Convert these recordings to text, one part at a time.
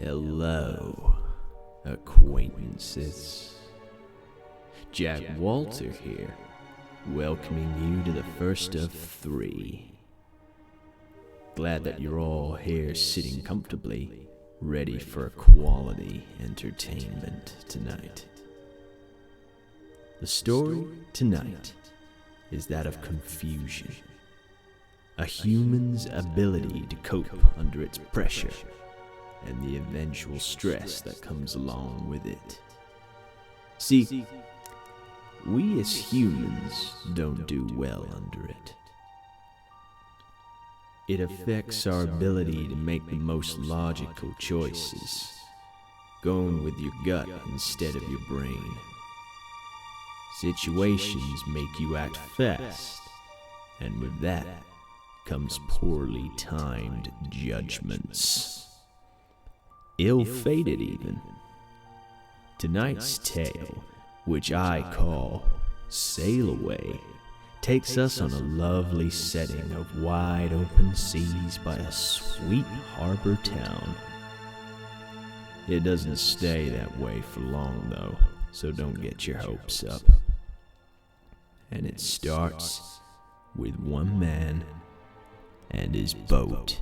Hello, acquaintances. Jack Walter here, welcoming you to the first of 3. Glad that you're all here sitting comfortably, ready for quality entertainment tonight. The story tonight is that of confusion, a human's ability to cope under its pressure and the eventual stress that comes along with it. See, we as humans don't do well under it. It affects our ability to make the most logical choices, going with your gut instead of your brain. Situations make you act fast, and with that comes poorly timed judgments. Ill-fated even. Tonight's tale, which I call Sail Away, takes us on a lovely setting of wide open seas by a sweet harbor town. It doesn't stay that way for long though, so don't get your hopes up. And it starts with one man and his boat.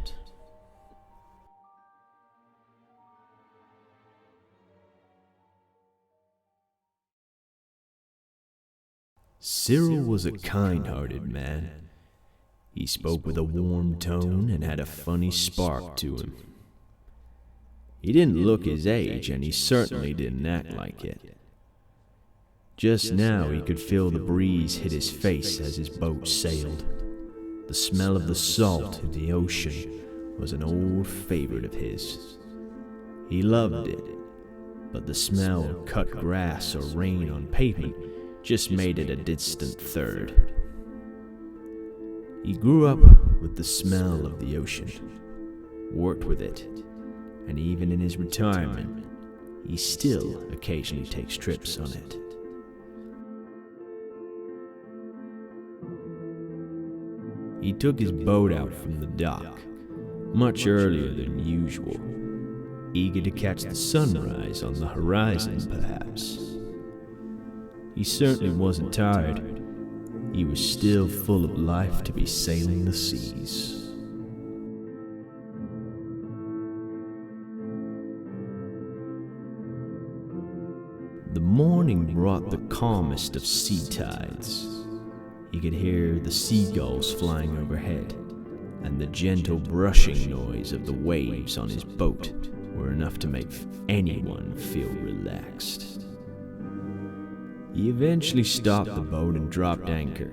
Cyril was a kind-hearted man. He spoke with a warm tone and had a funny spark to him. He didn't look his age, and he certainly didn't act like it. Just now he could feel the breeze hit his face as his boat sailed. The smell of the salt in the ocean was an old favorite of his. He loved it, but the smell of cut grass or rain on pavement just made it a distant third. He grew up with the smell of the ocean, worked with it, and even in his retirement, he still occasionally takes trips on it. He took his boat out from the dock much earlier than usual, eager to catch the sunrise on the horizon, perhaps. He certainly wasn't tired. He was still full of life to be sailing the seas. The morning brought the calmest of sea tides. He could hear the seagulls flying overhead, and the gentle brushing noise of the waves on his boat were enough to make anyone feel relaxed. He eventually stopped the boat and dropped anchor.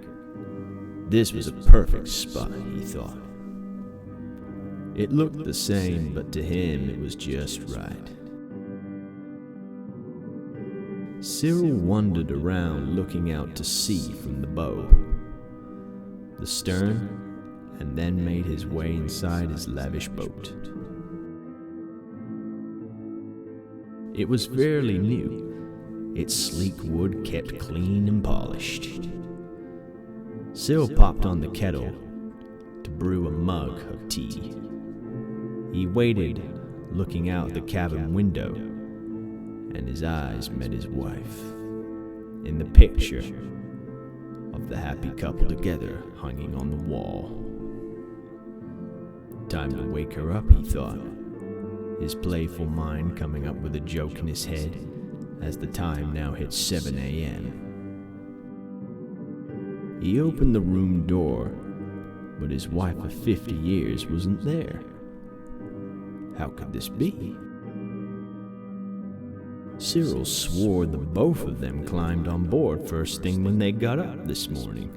This was a perfect spot, he thought. It looked the same, but to him it was just right. Cyril wandered around looking out to sea from the bow, the stern, and then made his way inside his lavish boat. It was fairly new. Its sleek wood kept clean and polished. Cyril popped on the kettle to brew a mug of tea. He waited, looking out the cabin window, and his eyes met his wife in the picture of the happy couple together hanging on the wall. Time to wake her up, he thought, his playful mind coming up with a joke in his head as the time now hit 7 a.m. He opened the room door, but his wife of 50 years wasn't there. How could this be? Cyril swore the both of them climbed on board first thing when they got up this morning.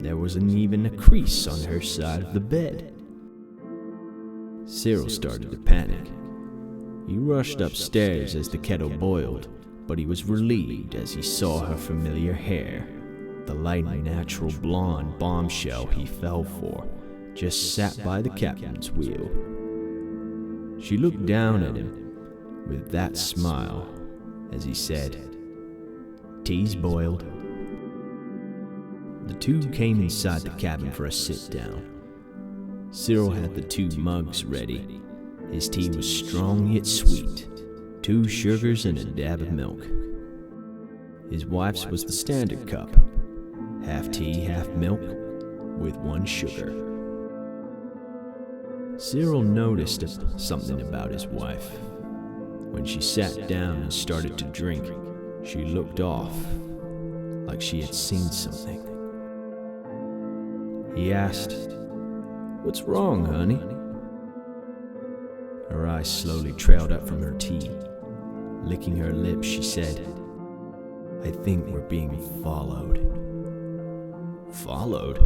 There wasn't even a crease on her side of the bed. Cyril started to panic. He rushed upstairs as the kettle boiled, but he was relieved as he saw her familiar hair. The light and natural blonde bombshell he fell for just sat by the captain's wheel. She looked down at him with that smile as he said, "Tea's boiled." The two came inside the cabin for a sit-down. Cyril had the 2 mugs ready, His tea was strong yet sweet, 2 sugars and a dab of milk. His wife's was the standard cup, half tea, half milk, with 1 sugar. Cyril noticed something about his wife. When she sat down and started to drink, she looked off, like she had seen something. He asked, "What's wrong, honey?" Her eyes slowly trailed up from her tea. Licking her lips, she said, "I think we're being followed." "Followed?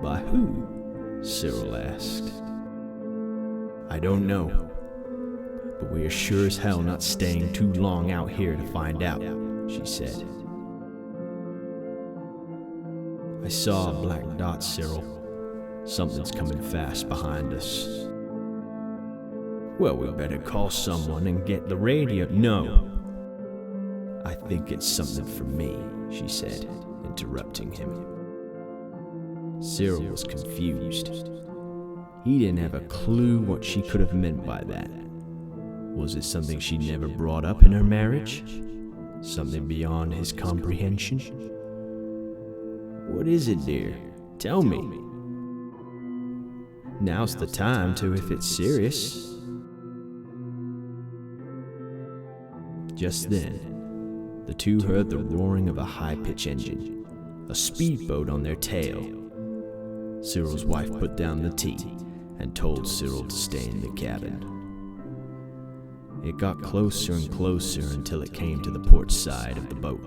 By who?" Cyril asked. "I don't know, but we are sure as hell not staying too long out here to find out," she said. "I saw a black dot, Cyril. Something's coming fast behind us." "Well, we better call someone and get the radio." "No. I think it's something for me," she said, interrupting him. Cyril was confused. He didn't have a clue what she could have meant by that. Was it something she never brought up in her marriage? Something beyond his comprehension? "What is it, dear? Tell me. Now's the time to, if it's serious." Just then, the two heard the roaring of a high-pitch engine, a speedboat on their tail. Cyril's wife put down the tea and told Cyril to stay in the cabin. It got closer and closer until it came to the port side of the boat.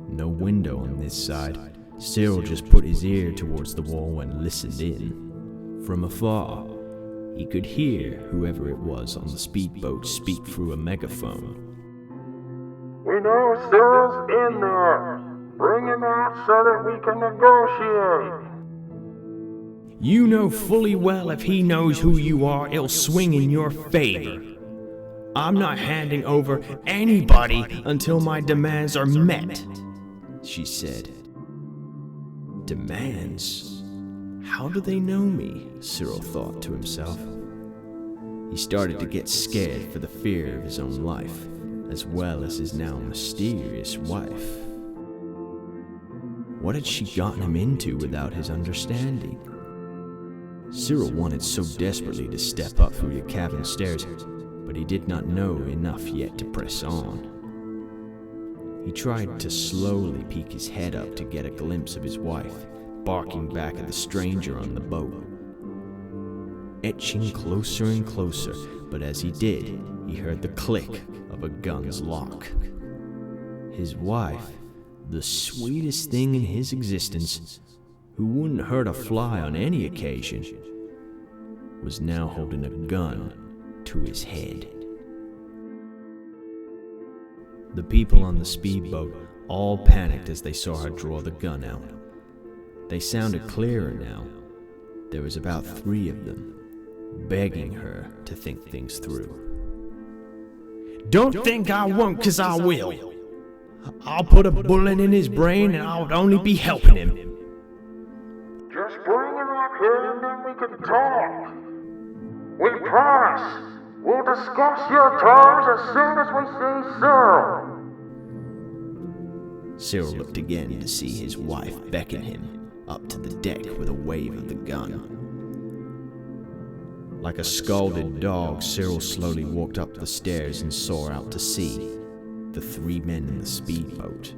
No window on this side. Cyril just put his ear towards the wall and listened in. From afar, he could hear whoever it was on the speedboat speak through a megaphone. "We know Cyril's in there. Bring him out so that we can negotiate." "You know fully well if he knows who you are, it'll swing in your favor. I'm not handing over anybody until my demands are met," she said. "Demands? How do they know me?" Cyril thought to himself. He started to get scared for the fear of his own life, as well as his now mysterious wife. What had she gotten him into without his understanding? Cyril wanted so desperately to step up through the cabin stairs, but he did not know enough yet to press on. He tried to slowly peek his head up to get a glimpse of his wife, barking back at the stranger on the boat. Etching closer and closer, but as he did, he heard the click of a gun's lock. His wife, the sweetest thing in his existence, who wouldn't hurt a fly on any occasion, was now holding a gun to his head. The people on the speedboat all panicked as they saw her draw the gun out. They sounded clearer now. There was about 3 of them, begging her to think things through. "Don't think I won't, 'cause I will. I'll put a bullet in his brain and I'll only be helping him." "Just bring him up here and then we can talk. We promise we'll discuss your terms as soon as we see Cyril." Cyril looked again to see his wife beckon him up to the deck with a wave of the gun. Like a scalded dog, Cyril slowly walked up the stairs and saw out to sea the 3 men in the speedboat.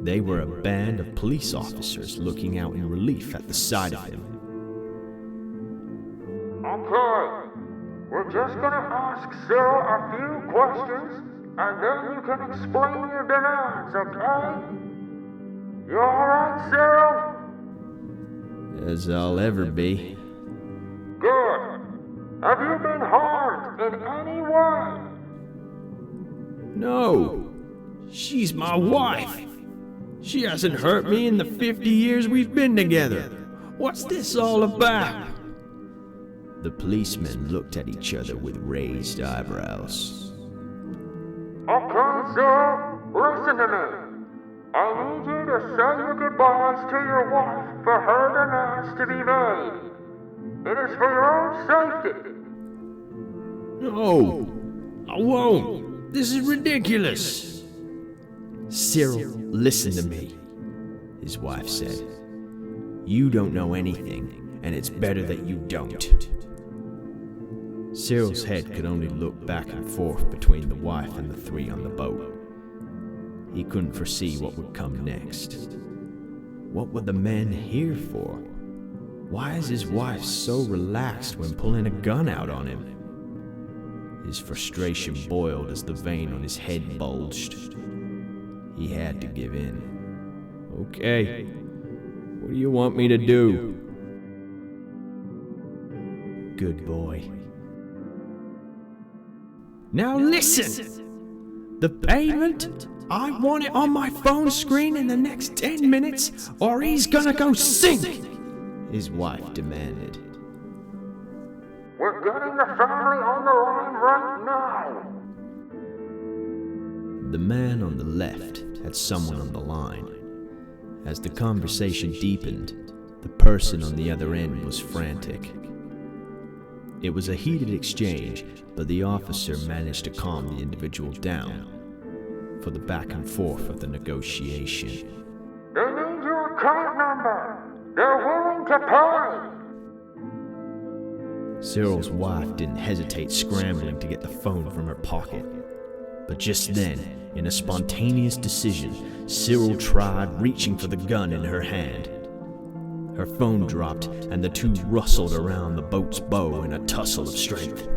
They were a band of police officers looking out in relief at the sight of him. "Okay, we're just gonna ask Cyril a few questions, and then you can explain your demands, okay? You alright, Cyril?" As I'll ever be. "Good. Have you been harmed in any way?" No, she's my wife. She hasn't hurt me in the 50 years we've been together. What's this all about?" The policemen looked at each other with raised eyebrows. "Okay, Cyril, listen to me. I need you to say your goodbyes to your wife for her demands to be made. It is for your own safety." No, I won't. This is ridiculous. Cyril, listen to me, his wife said. You don't know anything, and it's better that you don't. Cyril's head could only look back and forth between the wife and the three on the boat. He couldn't foresee what would come next. What were the men here for? Why is his wife so relaxed when pulling a gun out on him? His frustration boiled as the vein on his head bulged. He had to give in. Okay, what do you want me to do? Good boy. Now listen! The payment? I want it on my phone screen in the next 10 minutes, or he's gonna go sink! His wife demanded. We're getting the family on the line right now. The man on the left had someone on the line. As the conversation deepened, the person on the other end was frantic. It was a heated exchange, but the officer managed to calm the individual down for the back and forth of the negotiation. They need your account number. They're willing to pay. Cyril's wife didn't hesitate, scrambling to get the phone from her pocket. But just then, in a spontaneous decision, Cyril tried reaching for the gun in her hand. Her phone dropped, and the two rustled around the boat's bow in a tussle of strength.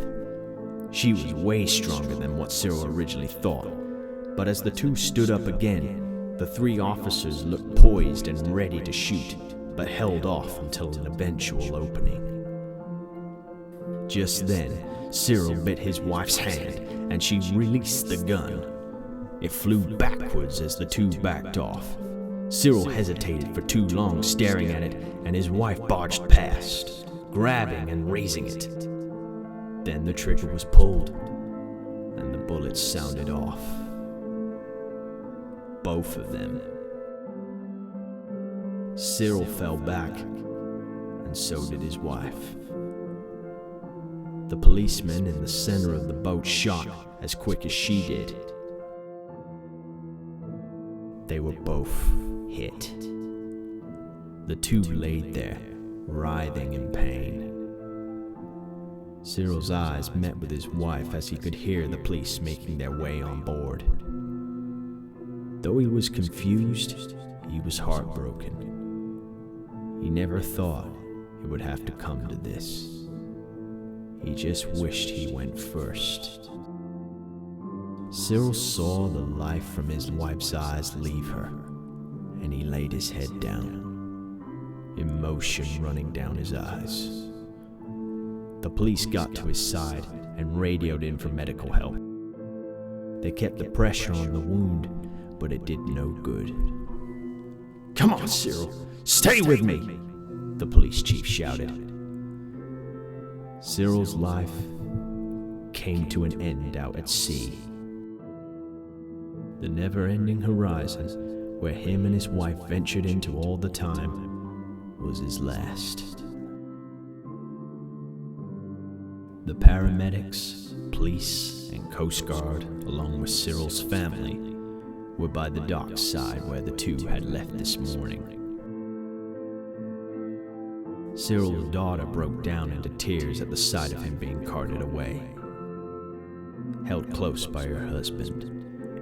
She was way stronger than what Cyril originally thought, but as the two stood up again, the three officers looked poised and ready to shoot, but held off until an eventual opening. Just then, Cyril bit his wife's hand, and she released the gun. It flew backwards as the two backed off. Cyril hesitated for too long, staring at it, and his wife barged past, grabbing and raising it. Then the trigger was pulled, and the bullets sounded off. Both of them. Cyril fell back, and so did his wife. The policeman in the center of the boat shot as quick as she did. They were both hit. The two laid there, writhing in pain. Cyril's eyes met with his wife as he could hear the police making their way on board. Though he was confused, he was heartbroken. He never thought it would have to come to this. He just wished he went first. Cyril saw the life from his wife's eyes leave her, and he laid his head down, emotion running down his eyes. The police got to his side and radioed in for medical help. They kept the pressure on the wound, but it did no good. "Come on, Cyril, stay with me," the police chief shouted. Cyril's life came to an end out at sea. The never-ending horizon, where him and his wife ventured into all the time, was his last. The paramedics, police, and Coast Guard, along with Cyril's family, were by the dock side where the two had left this morning. Cyril's daughter broke down into tears at the sight of him being carted away. Held close by her husband,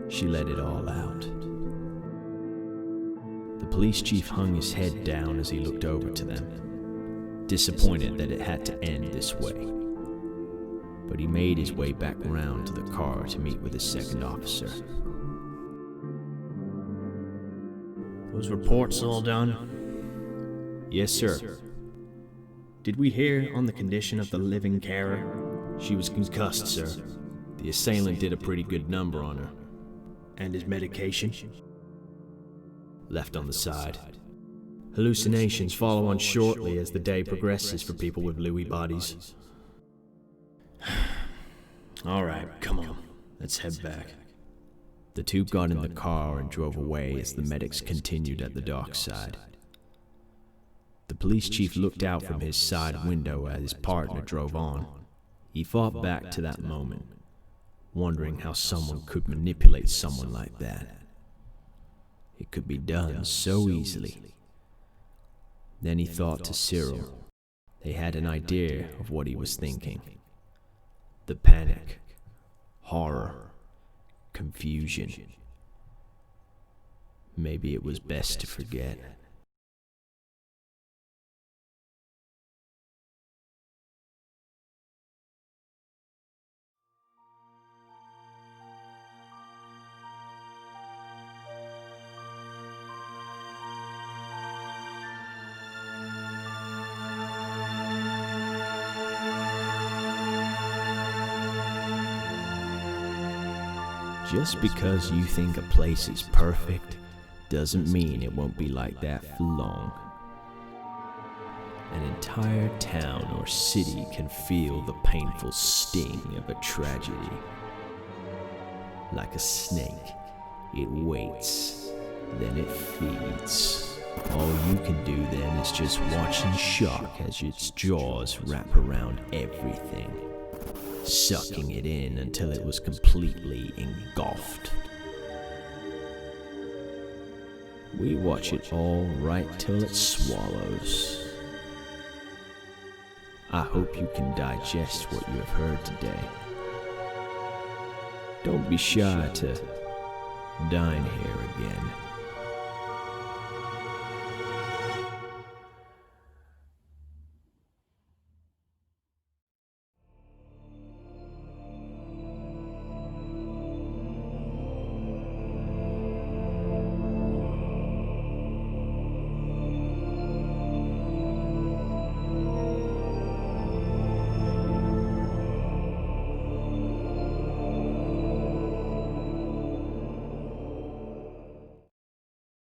she let it all out. The police chief hung his head down as he looked over to them, disappointed that it had to end this way. But he made his way back round to the car to meet with his second officer. "Those reports all done?" "Yes, sir." "Did we hear on the condition of the living carer?" "She was concussed, sir. The assailant did a pretty good number on her." "And his medication?" "Left on the side. Hallucinations follow on shortly as the day progresses for people with Lewy bodies." "All right, come on. Let's head back." The two got in the car and drove away as the medics continued at the dockside. The police chief looked out from his side window as his partner drove on. He thought back to that moment, wondering how someone could manipulate someone like that. It could be done so easily. Then he thought to Cyril. They had an idea of what he was thinking. The panic, horror, confusion. Maybe it was best to forget. Just because you think a place is perfect doesn't mean it won't be like that for long. An entire town or city can feel the painful sting of a tragedy. Like a snake, it waits, then it feeds. All you can do then is just watch in shock as its jaws wrap around everything, sucking it in until it was completely engulfed. We watch it all right till it swallows. I hope you can digest what you have heard today. Don't be shy to dine here again.